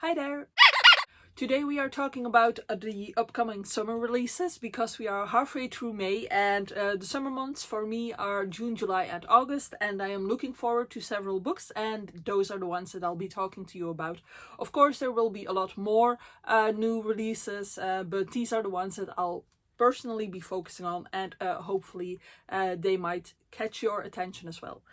Hi there! Today we are talking about the upcoming summer releases because we are halfway through May and the summer months for me are June, July and August, and I am looking forward to several books, and those are the ones that I'll be talking to you about. Of course there will be a lot more new releases, but these are the ones that I'll personally be focusing on, and hopefully they might catch your attention as well.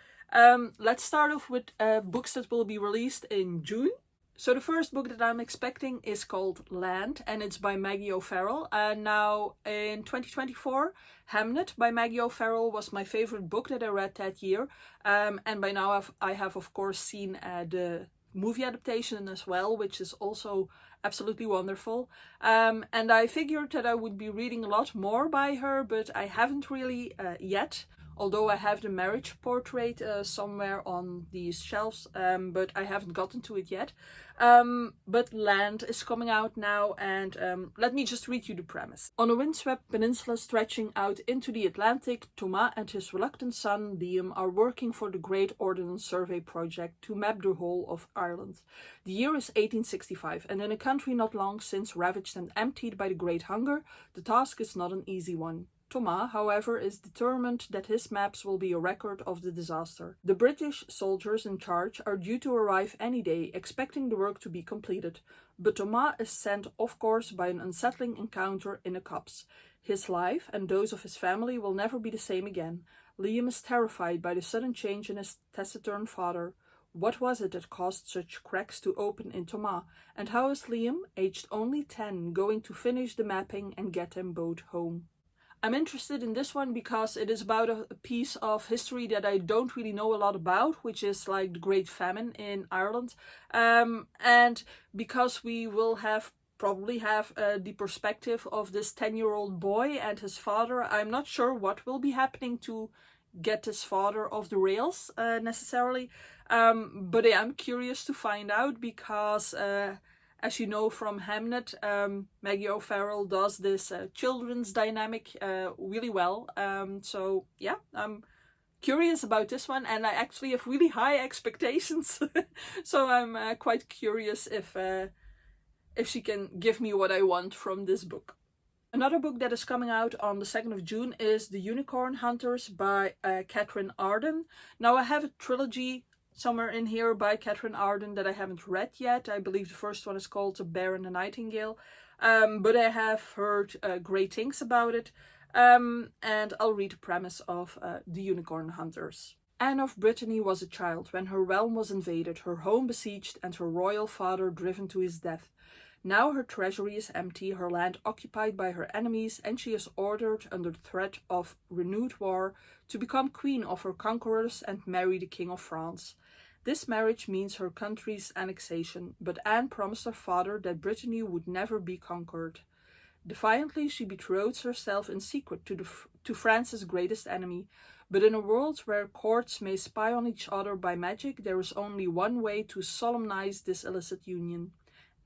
Let's start off with books that will be released in June. So the first book that I'm expecting is called Land, and it's by Maggie O'Farrell. Now in 2024, Hamnet by Maggie O'Farrell was my favorite book that I read that year. And by now I have of course seen the movie adaptation as well, which is also absolutely wonderful. And I figured that I would be reading a lot more by her, but I haven't really yet. Although I have the Marriage Portrait somewhere on these shelves, but I haven't gotten to it yet. But Land is coming out now, and let me just read you the premise. On a windswept peninsula stretching out into the Atlantic, Thomas and his reluctant son Liam are working for the Great Ordnance Survey project to map the whole of Ireland. The year is 1865, and in a country not long since ravaged and emptied by the Great Hunger, the task is not an easy one. Thomas, however, is determined that his maps will be a record of the disaster. The British soldiers in charge are due to arrive any day, expecting the work to be completed, but Thomas is sent off course by an unsettling encounter in a copse. His life and those of his family will never be the same again. Liam is terrified by the sudden change in his taciturn father. What was it that caused such cracks to open in Thomas, and how is Liam, aged only 10, going to finish the mapping and get them both home? I'm interested in this one because it is about a piece of history that I don't really know a lot about, which is like the Great Famine in Ireland. And because we will probably have the perspective of this 10-year-old boy and his father, I'm not sure what will be happening to get his father off the rails necessarily. But I am curious to find out because as you know from Hamnet, Maggie O'Farrell does this children's dynamic really well. So yeah, I'm curious about this one, and I actually have really high expectations. So I'm quite curious if she can give me what I want from this book. Another book that is coming out on the 2nd of June is The Unicorn Hunters by Katherine Arden. Now I have a trilogy somewhere in here by Katherine Arden that I haven't read yet. I believe the first one is called The Bear and the Nightingale, but I have heard great things about it, and I'll read the premise of The Unicorn Hunters. Anne of Brittany was a child when her realm was invaded, her home besieged, and her royal father driven to his death. Now her treasury is empty, her land occupied by her enemies, and she is ordered, under the threat of renewed war, to become queen of her conquerors and marry the King of France. This marriage means her country's annexation, but Anne promised her father that Brittany would never be conquered. Defiantly, she betroths herself in secret to France's greatest enemy. But in a world where courts may spy on each other by magic, there is only one way to solemnize this illicit union.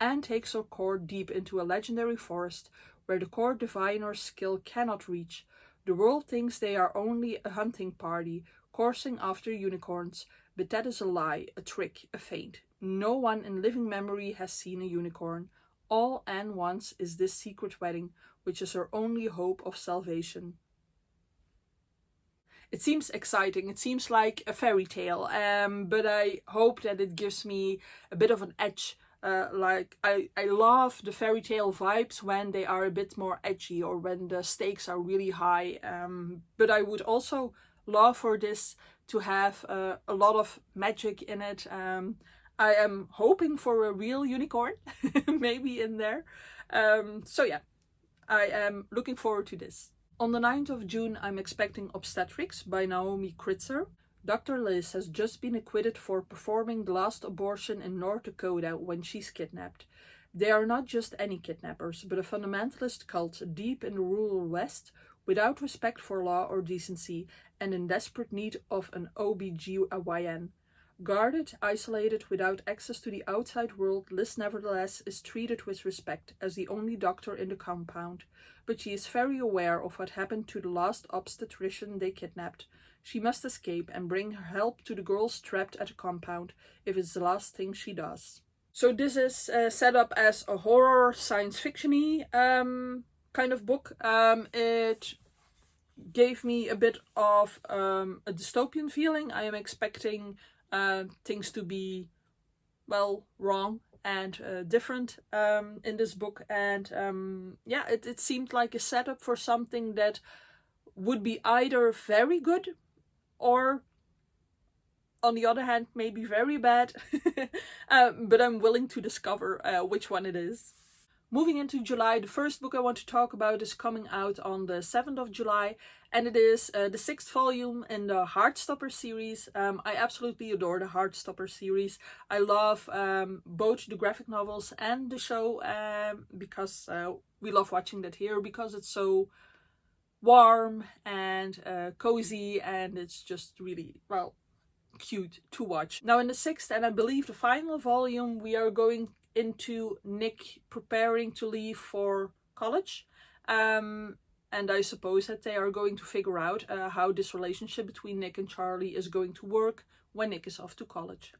Anne takes her court deep into a legendary forest where the court diviner's skill cannot reach. The world thinks they are only a hunting party, coursing after unicorns, but that is a lie, a trick, a feint. No one in living memory has seen a unicorn. All Anne wants is this secret wedding, which is her only hope of salvation. It seems exciting, it seems like a fairy tale, but I hope that it gives me a bit of an edge. I love the fairy tale vibes when they are a bit more edgy or when the stakes are really high, but I would also love for this to have a lot of magic in it. I am hoping for a real unicorn maybe in there. So yeah, I am looking forward to this. On the 9th of June, I'm expecting Obstetrics by Naomi Kritzer. Dr. Liz has just been acquitted for performing the last abortion in North Dakota when she's kidnapped. They are not just any kidnappers, but a fundamentalist cult deep in the rural West, without respect for law or decency, and in desperate need of an OBGYN. Guarded, isolated, without access to the outside world, Liz nevertheless is treated with respect as the only doctor in the compound, but she is very aware of what happened to the last obstetrician they kidnapped. She must escape and bring her help to the girls trapped at the compound, if it's the last thing she does. So this is set up as a horror science fiction-y kind of book. It gave me a bit of a dystopian feeling. I am expecting things to be, well, wrong and different in this book. And yeah, it seemed like a setup for something that would be either very good or, on the other hand, maybe very bad. But I'm willing to discover which one it is. Moving into July, the first book I want to talk about is coming out on the 7th of July, and it is the 6th volume in the Heartstopper series. I absolutely adore the Heartstopper series. I love both the graphic novels and the show because we love watching that here, because it's so warm and cozy, and it's just really, well, cute to watch. Now in the 6th and I believe the final volume, we are going into Nick preparing to leave for college. And I suppose that they are going to figure out how this relationship between Nick and Charlie is going to work when Nick is off to college.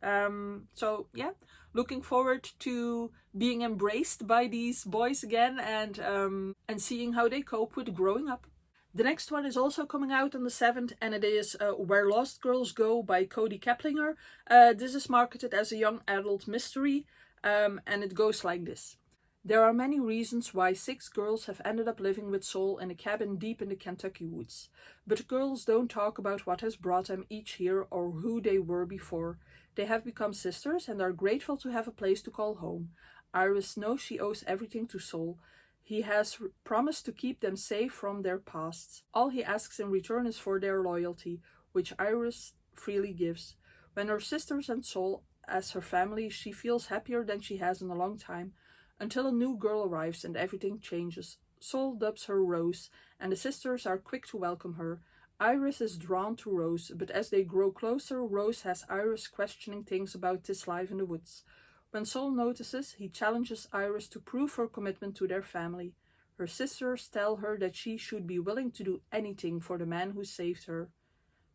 So yeah, looking forward to being embraced by these boys again, and seeing how they cope with growing up. The next one is also coming out on the 7th, and it is Where Lost Girls Go by Cody Keplinger. This is marketed as a young adult mystery, and it goes like this. There are many reasons why 6 girls have ended up living with Saul in a cabin deep in the Kentucky woods. But the girls don't talk about what has brought them each here or who they were before. They have become sisters and are grateful to have a place to call home. Iris knows she owes everything to Saul. He has promised to keep them safe from their pasts. All he asks in return is for their loyalty, which Iris freely gives. When her sisters and Saul as her family, she feels happier than she has in a long time, until a new girl arrives and everything changes. Saul dubs her Rose, and the sisters are quick to welcome her. Iris is drawn to Rose, but as they grow closer, Rose has Iris questioning things about this life in the woods. When Saul notices, he challenges Iris to prove her commitment to their family. Her sisters tell her that she should be willing to do anything for the man who saved her.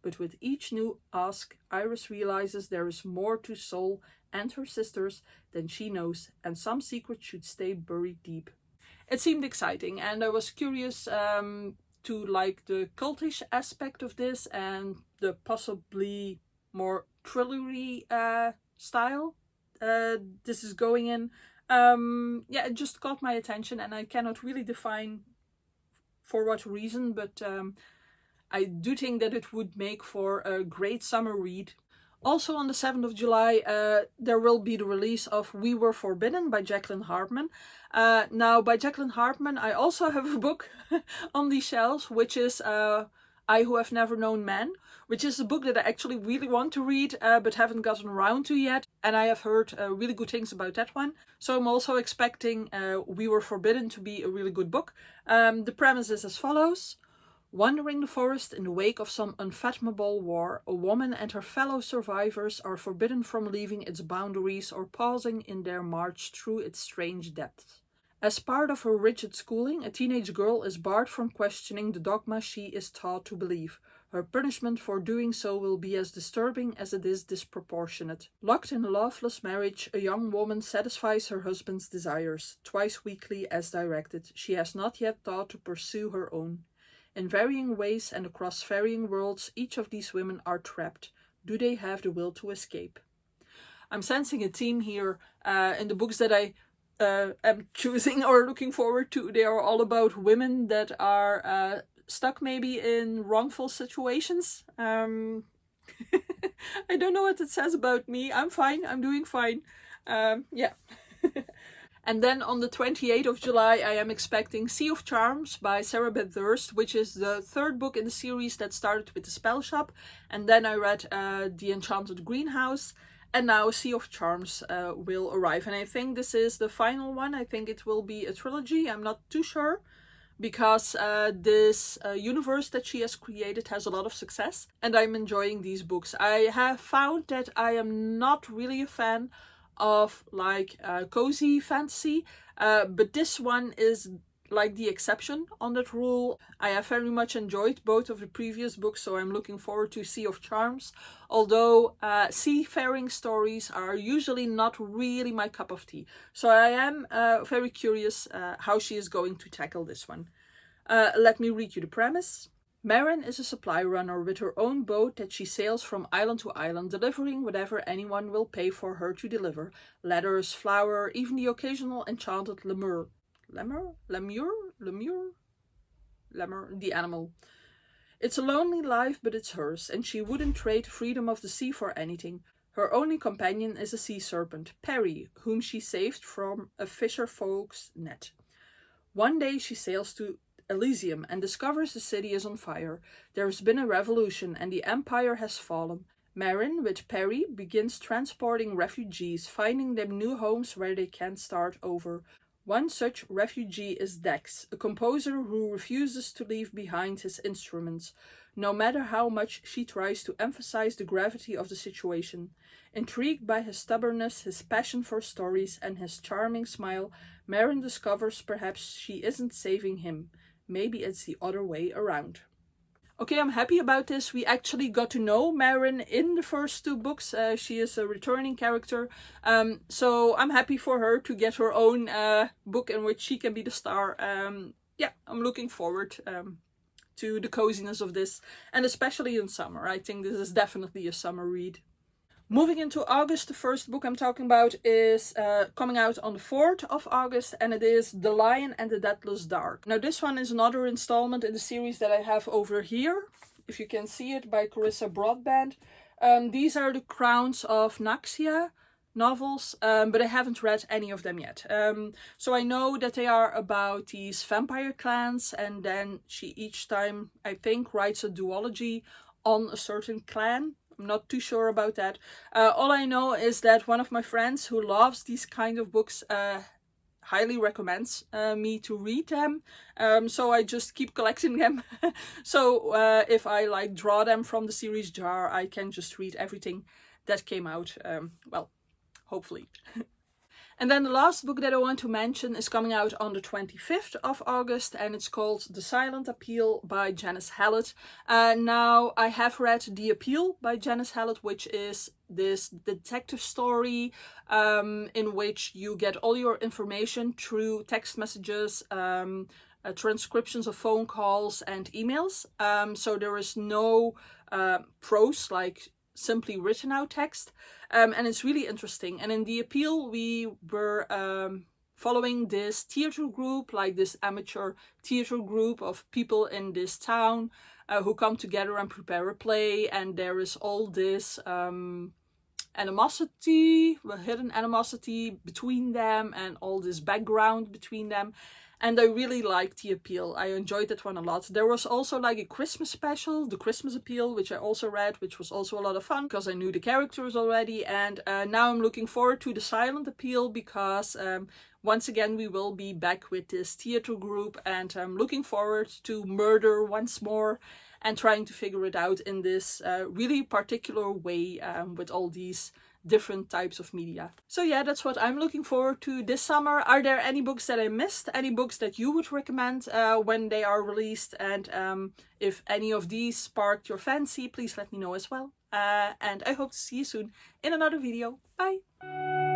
But with each new ask, Iris realizes there is more to Saul and her sisters than she knows, and some secrets should stay buried deep. It seemed exciting, and I was curious to like the cultish aspect of this and the possibly more thrillery style this is going in. Yeah, it just caught my attention, and I cannot really define for what reason, but I do think that it would make for a great summer read. Also on the 7th of July, there will be the release of We Were Forbidden by Jacqueline Hartman. Now, by Jacqueline Hartman, I also have a book on these shelves, which is I Who Have Never Known Men, which is a book that I actually really want to read, but haven't gotten around to yet. And I have heard really good things about that one. So I'm also expecting We Were Forbidden to be a really good book. The premise is as follows. Wandering the forest in the wake of some unfathomable war, a woman and her fellow survivors are forbidden from leaving its boundaries or pausing in their march through its strange depths. As part of her rigid schooling, a teenage girl is barred from questioning the dogma she is taught to believe. Her punishment for doing so will be as disturbing as it is disproportionate. Locked in a loveless marriage, a young woman satisfies her husband's desires, twice weekly as directed. She has not yet thought to pursue her own. In varying ways and across varying worlds, each of these women are trapped. Do they have the will to escape? I'm sensing a theme here in the books that I am choosing or looking forward to. They are all about women that are stuck maybe in wrongful situations. I don't know what it says about me. I'm fine. I'm doing fine. Yeah. And then on the 28th of July, I am expecting Sea of Charms by Sarah Beth Durst, which is the 3rd book in the series that started with The Spell Shop. And then I read The Enchanted Greenhouse. And now Sea of Charms will arrive. And I think this is the final one. I think it will be a trilogy. I'm not too sure, because this universe that she has created has a lot of success. And I'm enjoying these books. I have found that I am not really a fan of like cozy fantasy, but this one is like the exception on that rule. I have very much enjoyed both of the previous books, so I'm looking forward to Sea of Charms, although seafaring stories are usually not really my cup of tea. So I am very curious how she is going to tackle this one. Let me read you the premise. Marin is a supply runner with her own boat that she sails from island to island, delivering whatever anyone will pay for her to deliver. Letters, flour, even the occasional enchanted lemur. Lemur, the animal. It's a lonely life, but it's hers, and she wouldn't trade the freedom of the sea for anything. Her only companion is a sea serpent, Perry, whom she saved from a fisher folk's net. One day she sails to Elysium and discovers the city is on fire. There has been a revolution and the empire has fallen. Marin, with Perry, begins transporting refugees, finding them new homes where they can start over. One such refugee is Dex, a composer who refuses to leave behind his instruments, no matter how much she tries to emphasize the gravity of the situation. Intrigued by his stubbornness, his passion for stories, and his charming smile, Marin discovers perhaps she isn't saving him. Maybe it's the other way around. Okay, I'm happy about this. We actually got to know Marin in the first two books. She is a returning character. So I'm happy for her to get her own book in which she can be the star. Yeah, I'm looking forward to the coziness of this. And especially in summer. I think this is definitely a summer read. Moving into August, the first book I'm talking about is coming out on the 4th of August, and it is The Lion and the Deathless Dark. Now this one is another installment in the series that I have over here, if you can see it, by Carissa Broadbent. These are the Crowns of Naxia novels, but I haven't read any of them yet. So I know that they are about these vampire clans, and then she each time, I think, writes a duology on a certain clan. I'm not too sure about that. All I know is that one of my friends who loves these kind of books highly recommends me to read them. So I just keep collecting them. So if I like draw them from the series jar, I can just read everything that came out. Well, hopefully. And then the last book that I want to mention is coming out on the 25th of August, and it's called The Silent Appeal by Janice Hallett. Now, I have read The Appeal by Janice Hallett, which is this detective story in which you get all your information through text messages, transcriptions of phone calls and emails. So there is no prose, like simply written out text, and it's really interesting. And in The Appeal we were following this theater group, like this amateur theater group of people in this town who come together and prepare a play, and there is all this animosity, hidden animosity between them, and all this background between them. And I really liked The Appeal. I enjoyed that one a lot. There was also like a Christmas special, The Christmas Appeal, which I also read, which was also a lot of fun because I knew the characters already. And now I'm looking forward to The Silent Appeal because once again we will be back with this theater group, and I'm looking forward to murder once more and trying to figure it out in this really particular way with all these different types of media. So yeah, that's what I'm looking forward to this summer. Are there any books that I missed? Any books that you would recommend when they are released? And if any of these sparked your fancy, please let me know as well. And I hope to see you soon in another video. Bye!